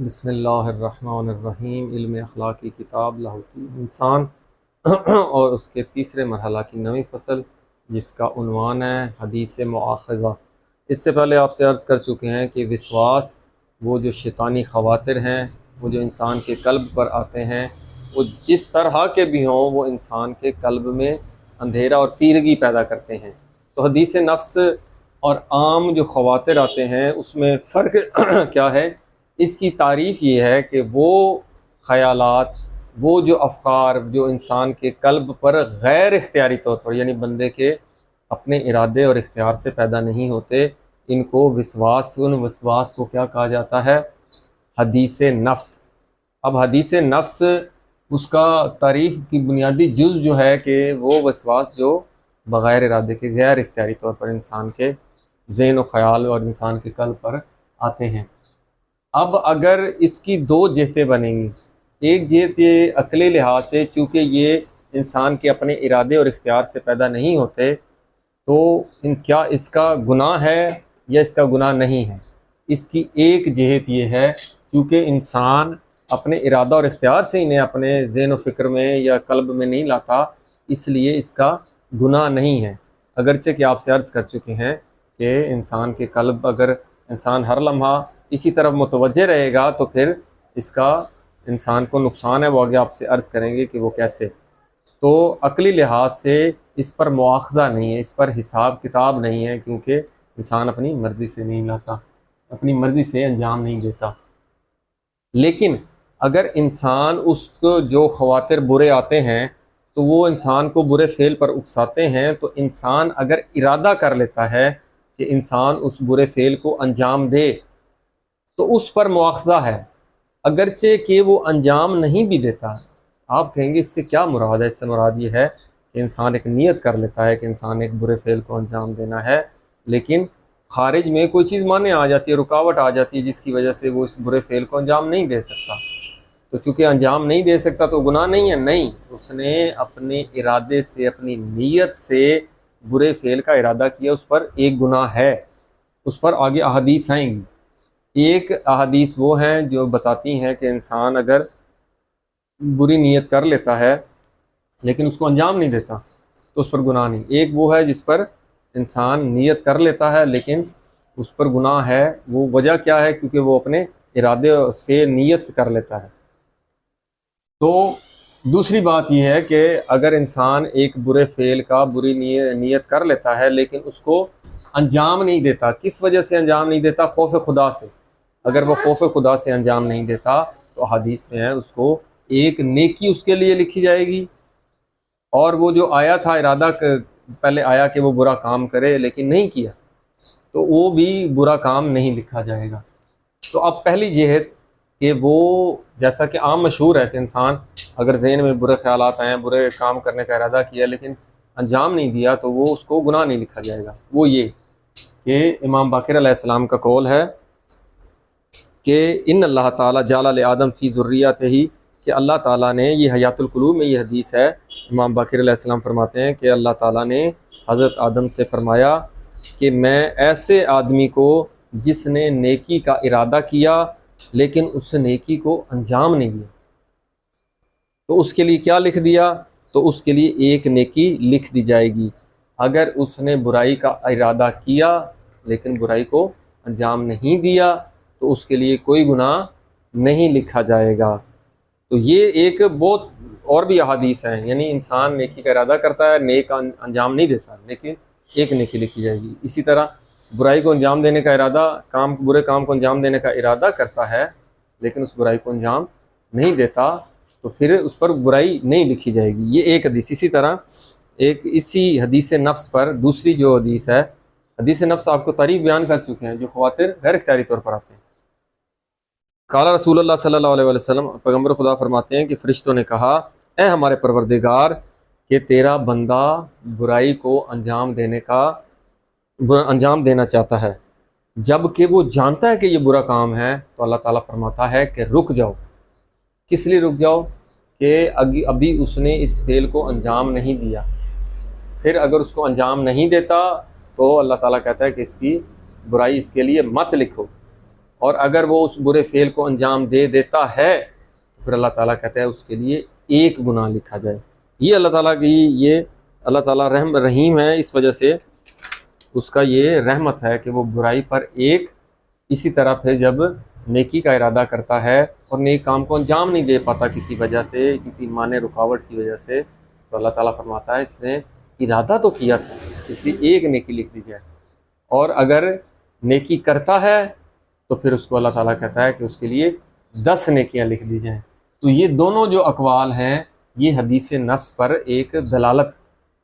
بسم اللہ الرحمن الرحیم۔ علم اخلاق کی کتاب لاہوتی انسان اور اس کے تیسرے مرحلہ کی نویں فصل، جس کا عنوان ہے حدیث مؤاخذہ۔ اس سے پہلے آپ سے عرض کر چکے ہیں کہ وسواس، وہ جو شیطانی خواطر ہیں، وہ جو انسان کے قلب پر آتے ہیں، وہ جس طرح کے بھی ہوں، وہ انسان کے قلب میں اندھیرا اور تیرگی پیدا کرتے ہیں۔ تو حدیث نفس اور عام جو خواطر آتے ہیں، اس میں فرق کیا ہے؟ اس کی تعریف یہ ہے کہ وہ خیالات، وہ جو افکار جو انسان کے قلب پر غیر اختیاری طور پر، یعنی بندے کے اپنے ارادے اور اختیار سے پیدا نہیں ہوتے، ان کو وسواس کو کیا کہا جاتا ہے؟ حدیث نفس۔ اب حدیث نفس، اس کا تعریف کی بنیادی جز جو ہے کہ وہ وسواس جو بغیر ارادے کے غیر اختیاری طور پر انسان کے ذہن و خیال اور انسان کے قلب پر آتے ہیں۔ اب اگر اس کی دو جہتیں بنیں گی، ایک جہت یہ عقلی لحاظ سے، چونکہ یہ انسان کے اپنے ارادے اور اختیار سے پیدا نہیں ہوتے، تو کیا اس کا گناہ ہے یا اس کا گناہ نہیں ہے؟ اس کی ایک جہت یہ ہے، کیونکہ انسان اپنے ارادہ اور اختیار سے انہیں اپنے ذہن و فکر میں یا قلب میں نہیں لاتا، اس لیے اس کا گناہ نہیں ہے۔ اگرچہ کہ آپ سے عرض کر چکے ہیں کہ انسان کے قلب، اگر انسان ہر لمحہ اسی طرف متوجہ رہے گا تو پھر اس کا انسان کو نقصان ہے، وہ آگے آپ سے عرض کریں گے کہ وہ کیسے۔ تو عقلی لحاظ سے اس پر مواخذہ نہیں ہے، اس پر حساب کتاب نہیں ہے، کیونکہ انسان اپنی مرضی سے نہیں لاتا، اپنی مرضی سے انجام نہیں دیتا۔ لیکن اگر انسان اس کو جو خواطر برے آتے ہیں تو وہ انسان کو برے فعل پر اکساتے ہیں، تو انسان اگر ارادہ کر لیتا ہے کہ انسان اس برے فعل کو انجام دے تو اس پر مواخذہ ہے، اگرچہ کہ وہ انجام نہیں بھی دیتا۔ آپ کہیں گے اس سے کیا مراد ہے؟ اس سے مراد یہ ہے کہ انسان ایک نیت کر لیتا ہے کہ انسان ایک برے فعل کو انجام دینا ہے، لیکن خارج میں کوئی چیز مانے آ جاتی ہے، رکاوٹ آ جاتی ہے، جس کی وجہ سے وہ اس برے فعل کو انجام نہیں دے سکتا۔ تو چونکہ انجام نہیں دے سکتا تو گناہ نہیں ہے؟ نہیں، اس نے اپنے ارادے سے، اپنی نیت سے برے فعل کا ارادہ کیا، اس پر ایک گناہ ہے۔ اس پر آگے احادیث آئیں گی۔ ایک احادیث وہ ہیں جو بتاتی ہیں کہ انسان اگر بری نیت کر لیتا ہے لیکن اس کو انجام نہیں دیتا تو اس پر گناہ نہیں۔ ایک وہ ہے جس پر انسان نیت کر لیتا ہے لیکن اس پر گناہ ہے، وہ وجہ کیا ہے؟ کیونکہ وہ اپنے ارادے سے نیت کر لیتا ہے۔ تو دوسری بات یہ ہے کہ اگر انسان ایک برے فعل کا بری نیت کر لیتا ہے لیکن اس کو انجام نہیں دیتا، کس وجہ سے انجام نہیں دیتا؟ خوف خدا سے۔ اگر وہ خوف خدا سے انجام نہیں دیتا تو حدیث میں ہے اس کو ایک نیکی اس کے لیے لکھی جائے گی، اور وہ جو آیا تھا ارادہ، پہلے آیا کہ وہ برا کام کرے لیکن نہیں کیا، تو وہ بھی برا کام نہیں لکھا جائے گا۔ تو اب پہلی جہت کہ وہ، جیسا کہ عام مشہور ہے کہ انسان اگر ذہن میں برے خیالات آئیں، برے کام کرنے کا ارادہ کیا لیکن انجام نہیں دیا، تو وہ اس کو گناہ نہیں لکھا جائے گا۔ وہ یہ کہ امام باقر علیہ السلام کا قول ہے کہ ان اللہ تعالیٰ جعل لآدم فی ذریتہ ہی، کہ اللہ تعالیٰ نے، یہ حیات القلوب میں یہ حدیث ہے، امام باقر علیہ السلام فرماتے ہیں کہ اللہ تعالیٰ نے حضرت آدم سے فرمایا کہ میں ایسے آدمی کو جس نے نیکی کا ارادہ کیا لیکن اس نیکی کو انجام نہیں دیا، تو اس کے لیے کیا لکھ دیا؟ تو اس کے لیے ایک نیکی لکھ دی جائے گی۔ اگر اس نے برائی کا ارادہ کیا لیکن برائی کو انجام نہیں دیا تو اس کے لیے کوئی گناہ نہیں لکھا جائے گا۔ تو یہ ایک بہت، اور بھی احادیث ہیں، یعنی انسان نیکی کا ارادہ کرتا ہے، نیک انجام نہیں دیتا، لیکن ایک نیکی لکھی جائے گی۔ اسی طرح برائی کو انجام دینے کا ارادہ، برے کام کو انجام دینے کا ارادہ کرتا ہے لیکن اس برائی کو انجام نہیں دیتا، تو پھر اس پر برائی نہیں لکھی جائے گی۔ یہ ایک حدیث۔ اسی طرح ایک اسی حدیث نفس پر دوسری جو حدیث ہے، حدیث نفس آپ کو تعریف بیان کر چکے ہیں، جو خواطر غیر اختیاری طور پر آتے ہیں۔ قال رسول اللہ صلی اللہ علیہ وسلم، پیغمبر خدا فرماتے ہیں کہ فرشتوں نے کہا، اے ہمارے پروردگار، کہ تیرا بندہ برائی کو انجام دینا چاہتا ہے جب کہ وہ جانتا ہے کہ یہ برا کام ہے، تو اللہ تعالیٰ فرماتا ہے کہ رک جاؤ۔ کس لیے رک جاؤ؟ کہ ابھی اس نے اس فعل کو انجام نہیں دیا، پھر اگر اس کو انجام نہیں دیتا تو اللہ تعالیٰ کہتا ہے کہ اس کی برائی اس کے لیے مت لکھو۔ اور اگر وہ اس برے فعل کو انجام دے دیتا ہے تو پھر اللہ تعالیٰ کہتا ہے اس کے لیے ایک گناہ لکھا جائے۔ یہ اللہ تعالیٰ کی، یہ اللہ تعالیٰ رحیم ہے، اس وجہ سے اس کا یہ رحمت ہے کہ وہ برائی پر ایک، اسی طرح پھر جب نیکی کا ارادہ کرتا ہے اور نیک کام کو انجام نہیں دے پاتا کسی وجہ سے، کسی مانع رکاوٹ کی وجہ سے، تو اللہ تعالیٰ فرماتا ہے اس نے ارادہ تو کیا تھا اس لیے ایک نیکی لکھ دی جائے، اور اگر نیکی کرتا ہے تو پھر اس کو اللہ تعالیٰ کہتا ہے کہ اس کے لیے 10 نیکیاں لکھ دی جائیں۔ تو یہ دونوں جو اقوال ہیں یہ حدیث نفس پر ایک دلالت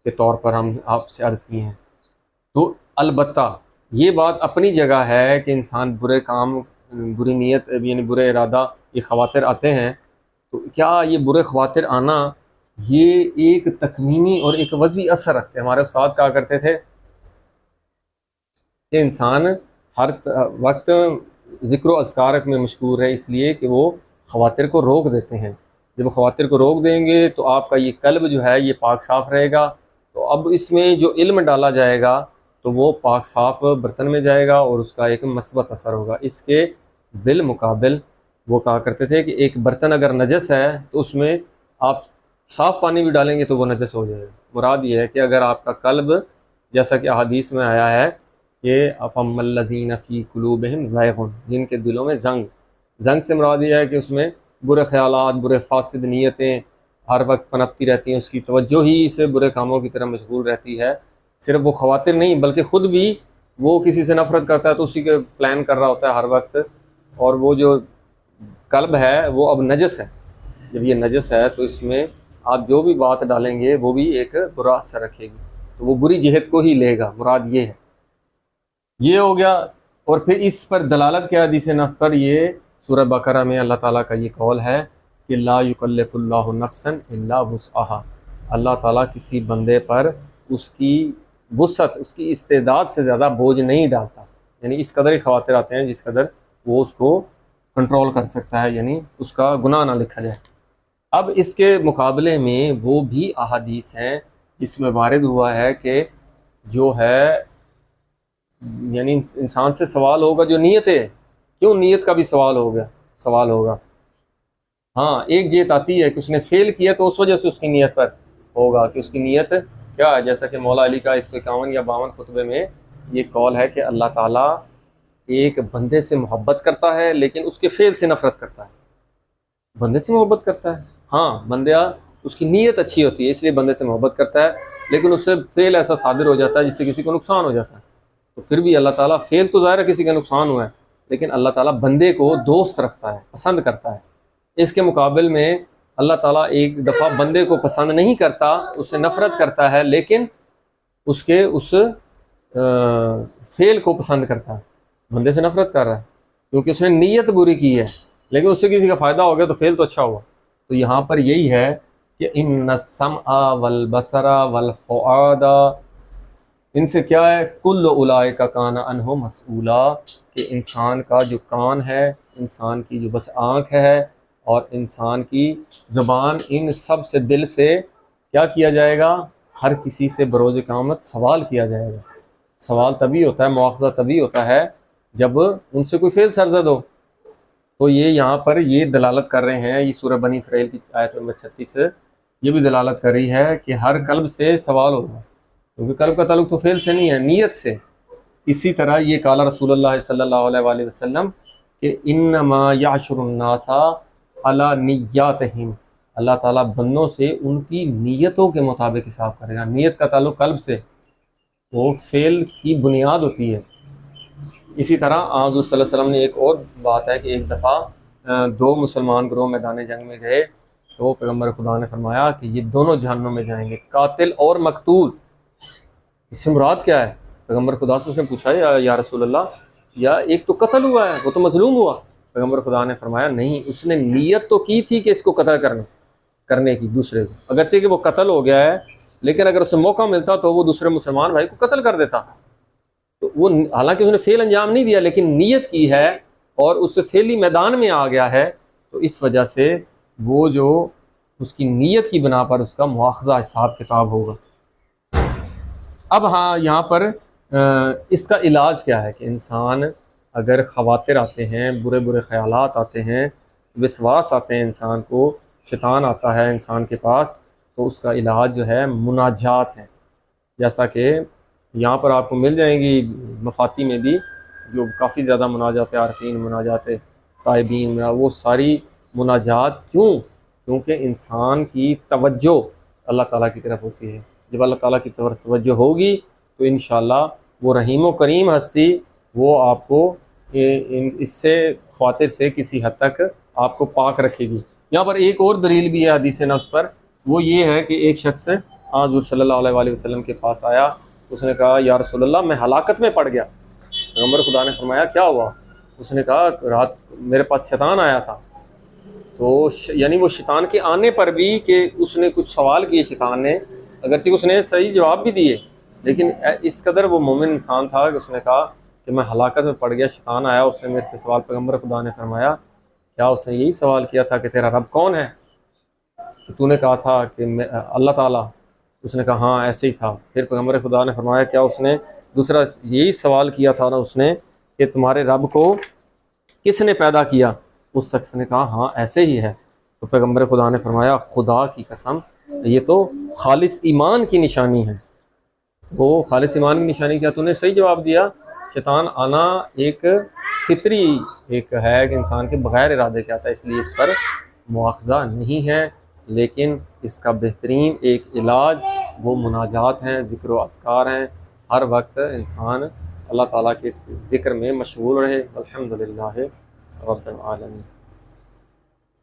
کے طور پر ہم آپ سے عرض کی ہیں۔ تو البتہ یہ بات اپنی جگہ ہے کہ انسان برے کام، بری نیت یعنی برے ارادہ، یہ خواطر آتے ہیں، تو کیا یہ برے خواطر آنا یہ ایک تکوینی اور ایک وسیع اثر رکھتے ہیں۔ ہمارے استاد کہا کرتے تھے کہ انسان ہر وقت ذکر و اذکار میں مشغول ہے، اس لیے کہ وہ خواطر کو روک دیتے ہیں۔ جب خواطر کو روک دیں گے تو آپ کا یہ قلب جو ہے یہ پاک صاف رہے گا، تو اب اس میں جو علم ڈالا جائے گا تو وہ پاک صاف برتن میں جائے گا اور اس کا ایک مثبت اثر ہوگا۔ اس کے بالمقابل وہ کہا کرتے تھے کہ ایک برتن اگر نجس ہے تو اس میں آپ صاف پانی بھی ڈالیں گے تو وہ نجس ہو جائے گا۔ مراد یہ ہے کہ اگر آپ کا قلب، جیسا کہ احادیث میں آیا ہے کہ افم الذین فی قلوبہم زیغ، جن کے دلوں میں زنگ سے مراد یہ ہے کہ اس میں برے خیالات، برے فاسد نیتیں ہر وقت پنپتی رہتی ہیں، اس کی توجہ ہی اسے برے کاموں کی طرح مشغول رہتی ہے۔ صرف وہ خواتر نہیں بلکہ خود بھی وہ کسی سے نفرت کرتا ہے تو اسی کے پلان کر رہا ہوتا ہے ہر وقت، اور وہ جو قلب ہے وہ اب نجس ہے۔ جب یہ نجس ہے تو اس میں آپ جو بھی بات ڈالیں گے وہ بھی ایک برا اثر رکھے گی، تو وہ بری جہت کو ہی لے گا، مراد یہ ہے۔ یہ ہو گیا، اور پھر اس پر دلالت کیا حدیث نفس پر، یہ سورہ بقرہ میں اللہ تعالیٰ کا یہ قول ہے کہ لا یکلف اللہ نفسا الا وسعها، اللہ تعالیٰ کسی بندے پر اس کی وسعت، اس کی استعداد سے زیادہ بوجھ نہیں ڈالتا، یعنی اس قدر ہی خواطر آتے ہیں جس قدر وہ اس کو کنٹرول کر سکتا ہے، یعنی اس کا گناہ نہ لکھا جائے۔ اب اس کے مقابلے میں وہ بھی احادیث ہیں جس میں وارد ہوا ہے کہ جو ہے یعنی انسان سے سوال ہوگا جو نیت ہے، کیوں نیت کا بھی سوال ہوگا۔ ہاں ایک نیت آتی ہے کہ اس نے فیل کیا تو اس وجہ سے اس کی نیت پر ہوگا کہ اس کی نیت کیا ہے، جیسا کہ مولا علی کا 151 یا 52 خطبے میں یہ قول ہے کہ اللہ تعالیٰ ایک بندے سے محبت کرتا ہے لیکن اس کے فعل سے نفرت کرتا ہے۔ بندے سے محبت کرتا ہے، ہاں بندہ اس کی نیت اچھی ہوتی ہے اس لیے بندے سے محبت کرتا ہے، لیکن اس سے فعل ایسا صادر ہو جاتا ہے جس سے کسی کو نقصان ہو جاتا ہے، تو پھر بھی اللہ تعالیٰ، فعل تو ظاہر ہے کسی کا نقصان ہوا ہے لیکن اللہ تعالیٰ بندے کو دوست رکھتا ہے، پسند کرتا ہے۔ اس کے مقابل میں اللہ تعالیٰ ایک دفعہ بندے کو پسند نہیں کرتا، اس سے نفرت کرتا ہے، لیکن اس کے اس فعل کو پسند کرتا ہے۔ بندے سے نفرت کر رہا ہے کیونکہ اس نے نیت بری کی ہے، لیکن اس سے کسی کا فائدہ ہو گیا تو فعل تو اچھا ہوا۔ تو یہاں پر یہی ہے کہ ان السمع والبصر والفؤاد، ان سے کیا ہے، کل اولئک کان عنہ مسئولا، کہ انسان کا جو کان ہے، انسان کی جو بس آنکھ ہے اور انسان کی زبان، ان سب سے، دل سے کیا کیا جائے گا، ہر کسی سے بروز قیامت سوال کیا جائے گا۔ سوال تبھی ہوتا ہے، مواخذہ تبھی ہوتا ہے جب ان سے کوئی فعل سرزد ہو۔ تو یہ یہاں پر یہ دلالت کر رہے ہیں، یہ سورہ بنی اسرائیل کی آیت نمبر 36 یہ بھی دلالت کر رہی ہے کہ ہر قلب سے سوال ہوگا، کیونکہ قلب کا تعلق تو فعل سے نہیں ہے، نیت سے۔ اسی طرح یہ قال رسول اللہ صلی اللہ علیہ وآلہ وسلم کہ انما یعشر الناس علی نیاتہم، اللہ تعالیٰ بندوں سے ان کی نیتوں کے مطابق حساب کرے گا۔ نیت کا تعلق قلب سے، وہ فعل کی بنیاد ہوتی ہے۔ اسی طرح حضور صلی اللہ علیہ وسلم نے ایک اور بات ہے کہ ایک دفعہ 2 مسلمان گروہ میدان جنگ میں گئے تو پیغمبر خدا نے فرمایا کہ یہ دونوں جہنم میں جائیں گے، قاتل اور مقتول۔ اس سے مراد کیا ہے؟ پیغمبر خدا سے اس نے پوچھا یا رسول اللہ، یا ایک تو قتل ہوا ہے، وہ تو مظلوم ہوا۔ پیغمبر خدا نے فرمایا نہیں، اس نے نیت تو کی تھی کہ اس کو قتل کرنے کی، دوسرے کو، اگرچہ کہ وہ قتل ہو گیا ہے لیکن اگر اسے موقع ملتا تو وہ دوسرے مسلمان بھائی کو قتل کر دیتا۔ تو وہ حالانکہ اس نے فعل انجام نہیں دیا لیکن نیت کی ہے اور اس فعلی میدان میں آ گیا ہے، تو اس وجہ سے وہ جو اس کی نیت کی بنا پر اس کا مواخذہ حساب کتاب ہوگا۔ اب ہاں یہاں پر اس کا علاج کیا ہے کہ انسان اگر خواطر آتے ہیں، برے برے خیالات آتے ہیں، وسواس آتے ہیں، انسان کو شیطان آتا ہے انسان کے پاس، تو اس کا علاج جو ہے مناجات ہے. جیسا کہ یہاں پر آپ کو مل جائیں گی مفاتی میں بھی، جو کافی زیادہ مناجات عارفین، مناجات تائبین، وہ ساری مناجات کیونکہ انسان کی توجہ اللہ تعالیٰ کی طرف ہوتی ہے. جب اللہ تعالیٰ کی طرف توجہ ہوگی تو انشاءاللہ وہ رحیم و کریم ہستی وہ آپ کو اس سے خواطر سے کسی حد تک آپ کو پاک رکھے گی. یہاں پر ایک اور دلیل بھی ہے حدیث نفس پر، وہ یہ ہے کہ ایک شخص حضور صلی اللہ علیہ وآلہ وسلم کے پاس آیا. اس نے کہا یا رسول اللہ میں ہلاکت میں پڑ گیا. پیغمبر خدا نے فرمایا کیا ہوا؟ اس نے کہا رات میرے پاس شیطان آیا تھا. تو یعنی وہ شیطان کے آنے پر بھی کہ اس نے کچھ سوال کیے شیطان نے، اگرچہ اس نے صحیح جواب بھی دیے، لیکن اس قدر وہ مومن انسان تھا کہ اس نے کہا کہ میں ہلاکت میں پڑ گیا، شیطان آیا، اس نے میرے سے سوال. پیغمبر خدا نے فرمایا کیا اس نے یہی سوال کیا تھا کہ تیرا رب کون ہے؟ تو نے کہا تھا کہ اللہ تعالیٰ. اس نے کہا ہاں ایسے ہی تھا. پھر پیغمبر خدا نے فرمایا کیا اس نے دوسرا یہی سوال کیا تھا نا اس نے کہ تمہارے رب کو کس نے پیدا کیا؟ اس شخص نے کہا ہاں ایسے ہی ہے. تو پیغمبر خدا نے فرمایا خدا کی قسم یہ تو خالص ایمان کی نشانی ہے. وہ خالص ایمان کی نشانی کیا؟ تو نے صحیح جواب دیا. شیطان آنا ایک فطری ایک ہے کہ انسان کے بغیر ارادے کے آتا ہے، اس لیے اس پر مواخذہ نہیں ہے، لیکن اس کا بہترین ایک علاج وہ مناجات ہیں، ذکر و اذکار ہیں. ہر وقت انسان اللہ تعالیٰ کے ذکر میں مشغول رہے. الحمدللہ رب العالمین.